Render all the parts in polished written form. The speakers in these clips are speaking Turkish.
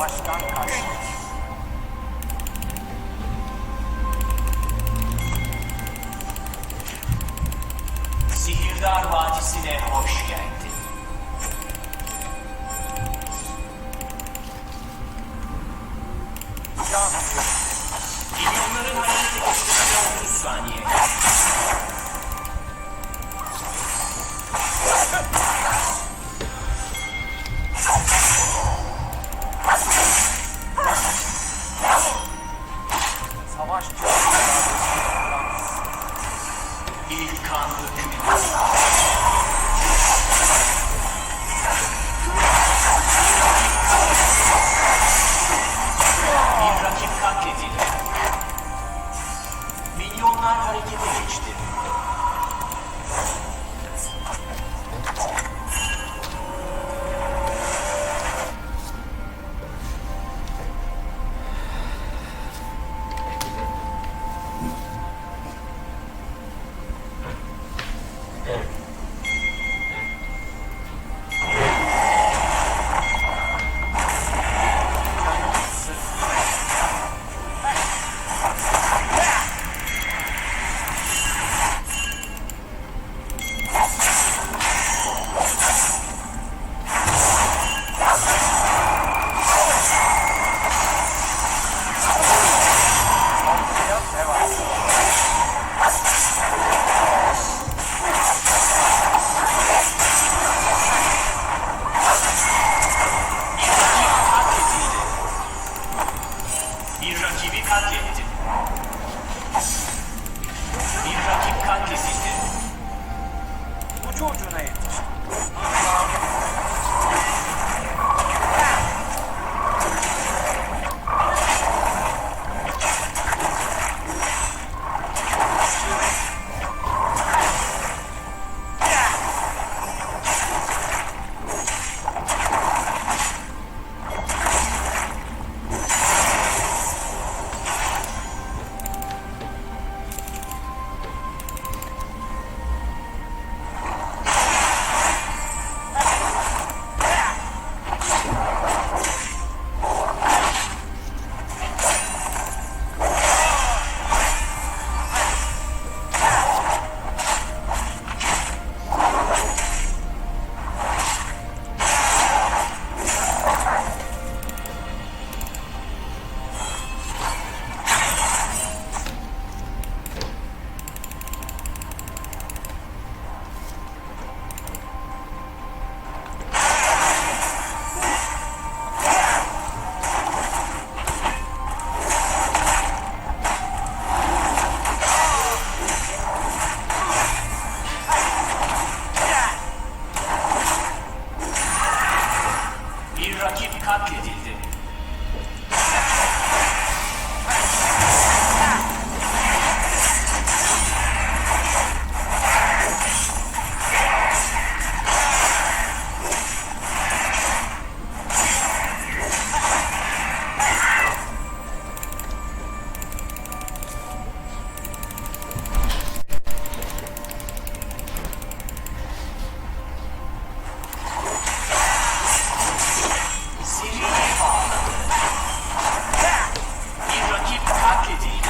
Savaştan kaçtık. Sihirdar Vadisi'ne hoş geldin. Can. Milyonların hareketi geçtikçe 30 saniye. Savaşçı. İlk kan hükmü. Bir rakip katledildi. Milyonlar harekete geçti. Bir rakibi katletti. Bir rakip katledildi. Ucu ucuna yetiş. Bir rakip katledildi. Seriye bağladı. Bir rakip katledildi.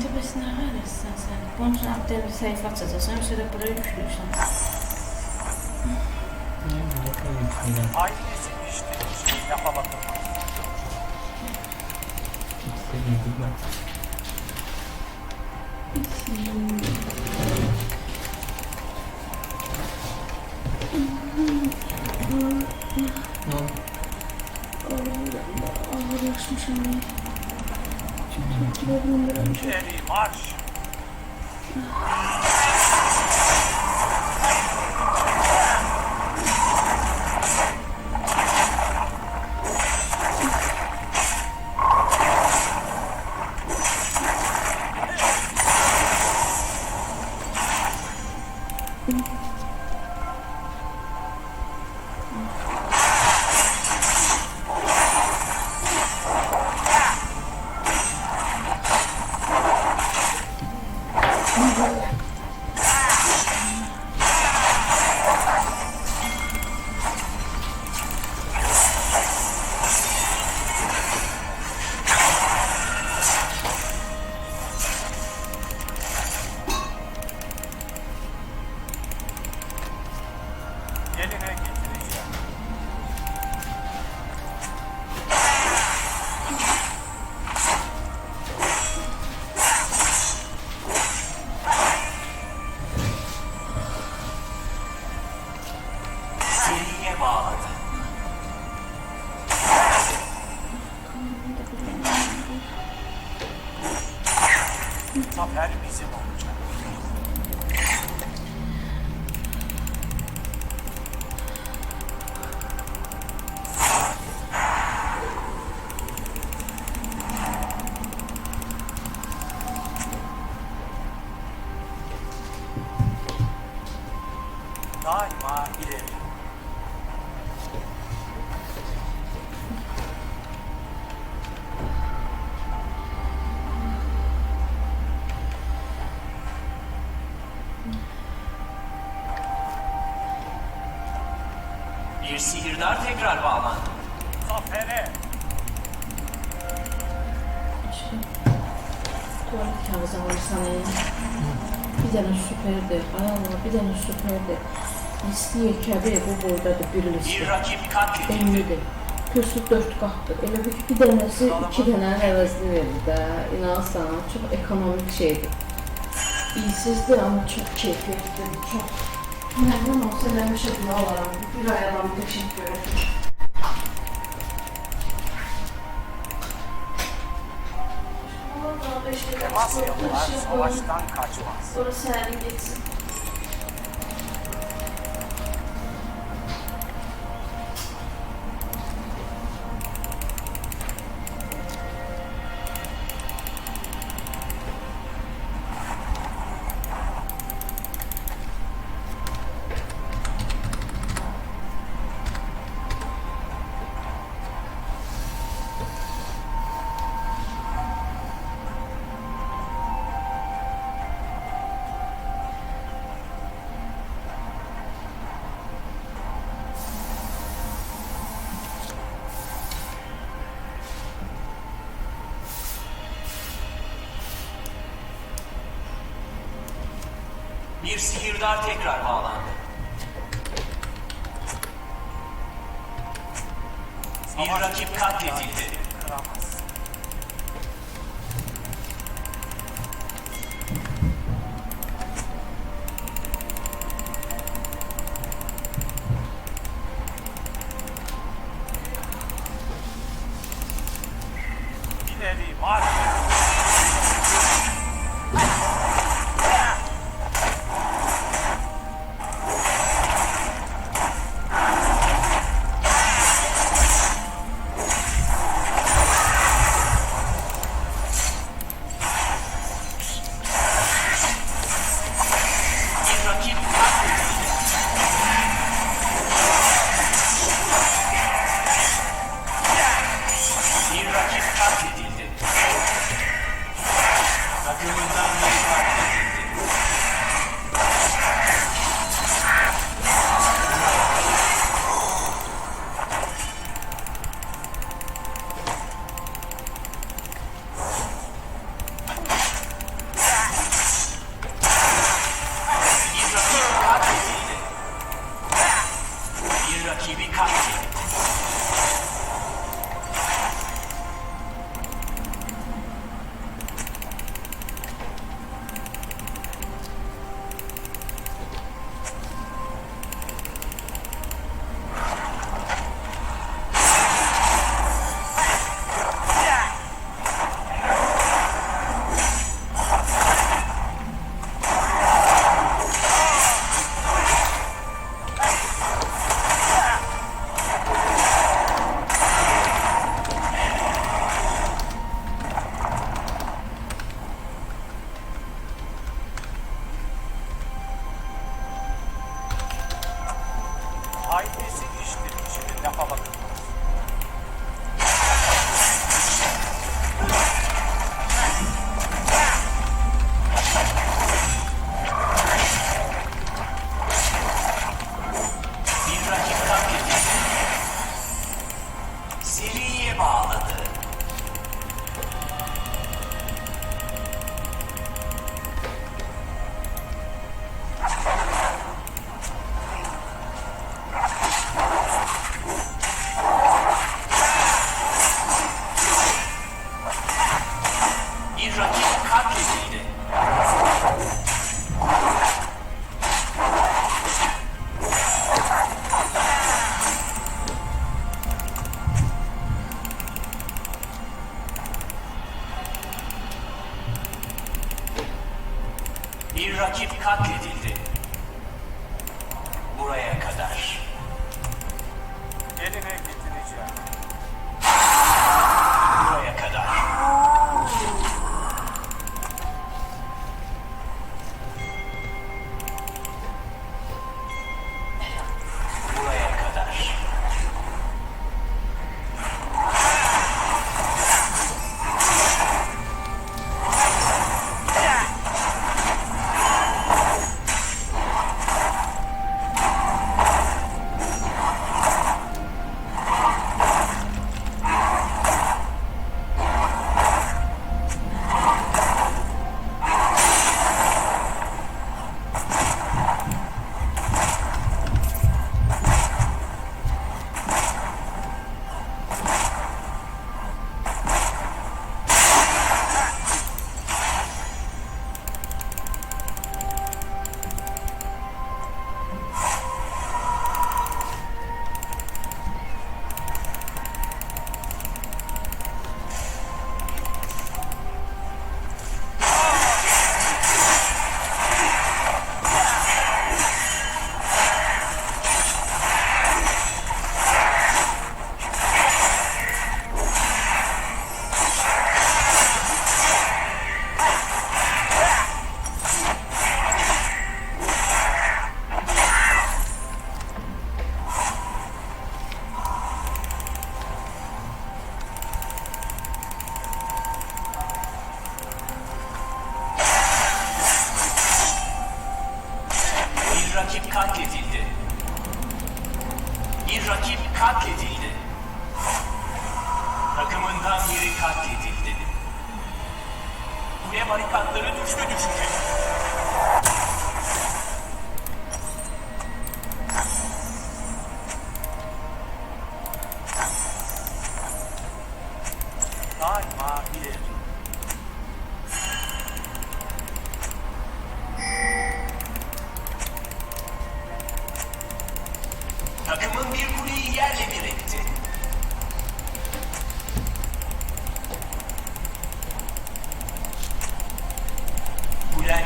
Tepesine neredesin sen? Bunun için aktarı bir sayfa açacaksın. Yoksa da buraya yüklüyorsun. Ailesi işte hiçbir yapamadım. Ağır yaşmış anne. İleri marş. Yerine getireceğim. Seriye bağladı. Zafer bizim olacak. Daima ileri. Bir sihirdar tekrar bağlandı. Zafere. Tuvalet kağıdı alırsan bir tane süperdi. Ay Allah, bir tane süperdi. Listeyi kəbi bu buradadır, bir Bir liste. rakip katledildi. Emnidir. Kürsü 4 qatdır. Elə bir dənəsi 2 dənə əvəzli verir də. İnanırsan, çox ekonomik şeydir. İyisizdir, amma çox keyfiyyətlidir. Çox. Məndən olsa eləmişə bunu alaram. Bir ay adam təşəkkür edir. Demasyalılar savaştan kaçmaz. Sonra sərin geçsin. Bir sihirdar tekrar bağlandı. Bir rakip katledildi. Kıramaz. İleri marş. Bir rakip katledildi. Bir rakip katledildi. Seriye bağladı. Bir rakip katledildi. Bir rakip katledildi. Buraya kadar. Eline getireceğim. Buraya kadar. Buraya kadar. Bir rakip katledildi. Bir rakip katledildi. Takımından biri katledildi. Kule barikatları düştü düşecek. Daima ileri. Takımın bir kuleyi yerle bir etti. Kulen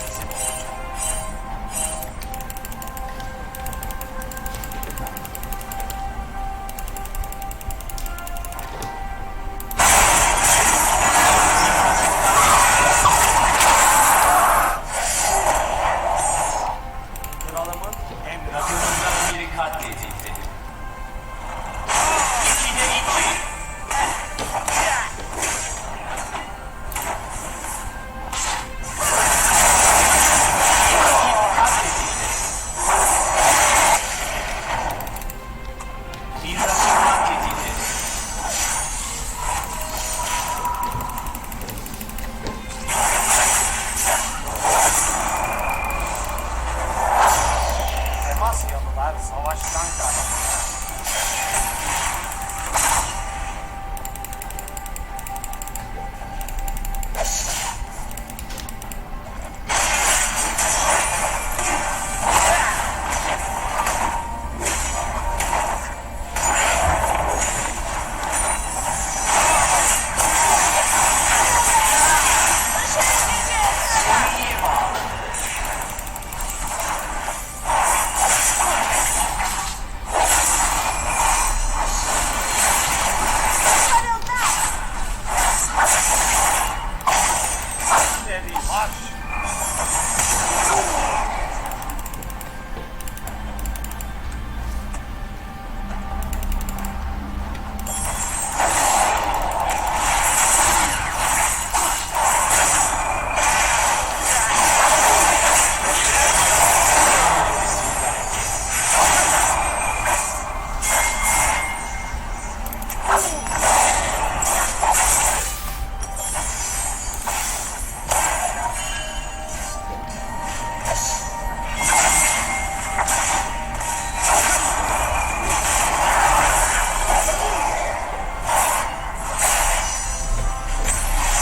bizim olacak. Kralımın emri. Takımından biri katledildi. 2'de 2. Bir rakip katledildi. Demasyalılar savaştan kaçtı. Seriye bağlı. İleri marş.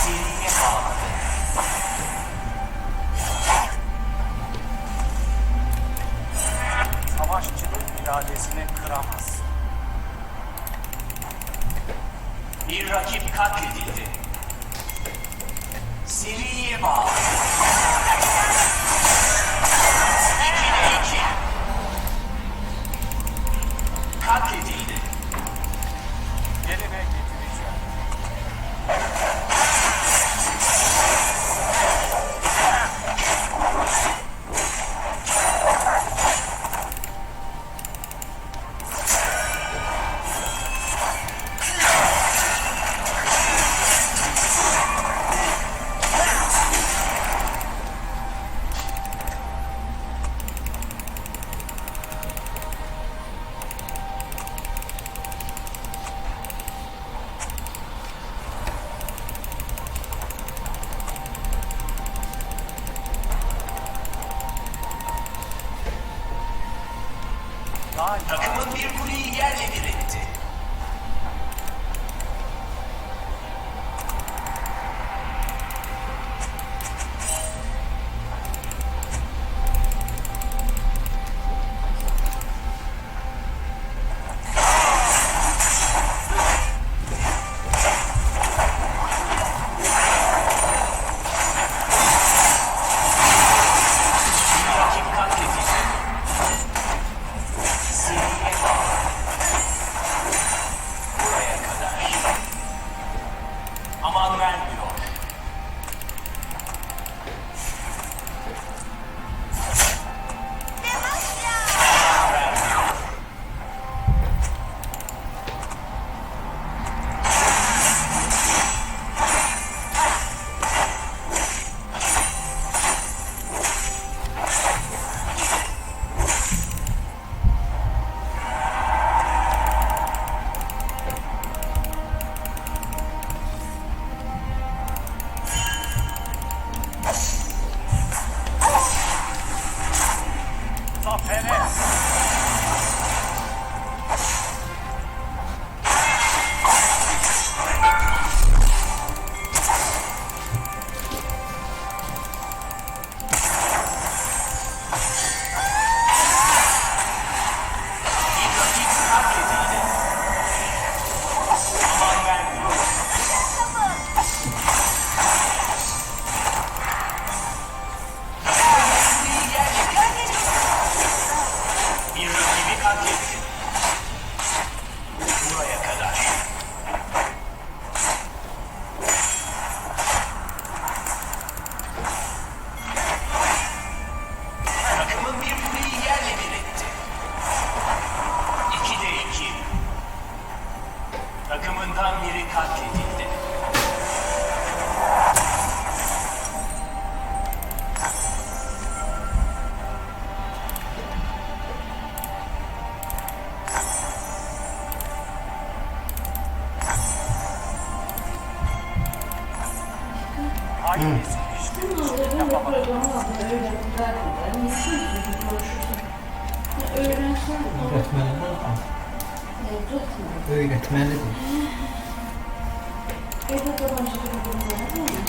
Seriye bağlı. Savaşçının iradesini kıramaz. Bir rakip katledildi. Seriye bağlı. 2'de 2. Katledildi. Yerine getireceğim. Daima Takımın bir kuleyi yerle bir etti. Bir rakip katledildi. Seriye bağlı. Buraya kadar. Aman vermiyor. Aman vermiyor. zafere. Bir rakip katledildi. Aman vermiyor. verdiler. Niye çünkü konuşursun? Öğrensen Öğretmeninden al. öğretmen. Öğretmenidir. Evde tabanca kurulmaları değil mi?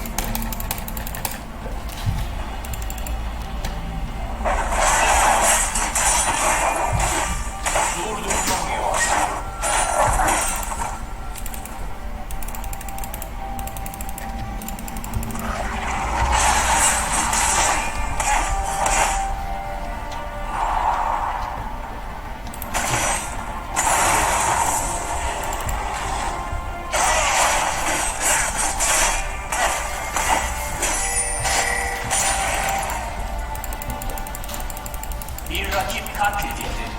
Durdurulamıyor. Bir rakip katledildi.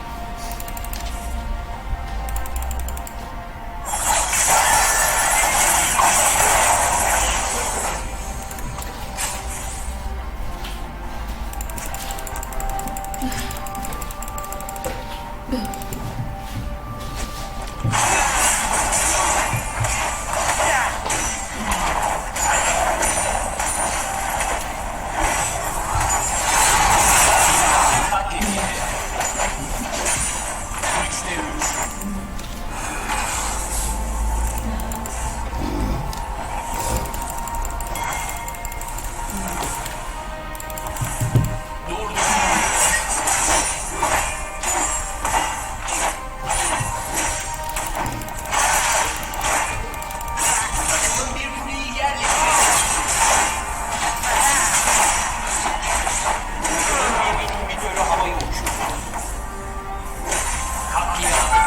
Katledildi. 3'te 3. Durdurulamıyor. Takımın bir kuleyi yerle bir etti. Bir imitörü havaya uçurdu. Katliam.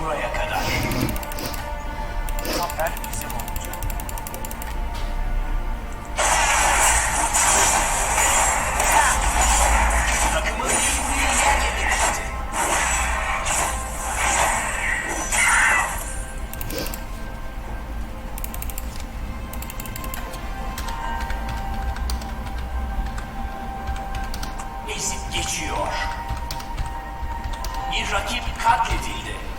Buraya kadar. Zafer bizim olacak. Takımın bir kuleyi yerle bir etti. Ezip geçiyor. Bir rakip katledildi.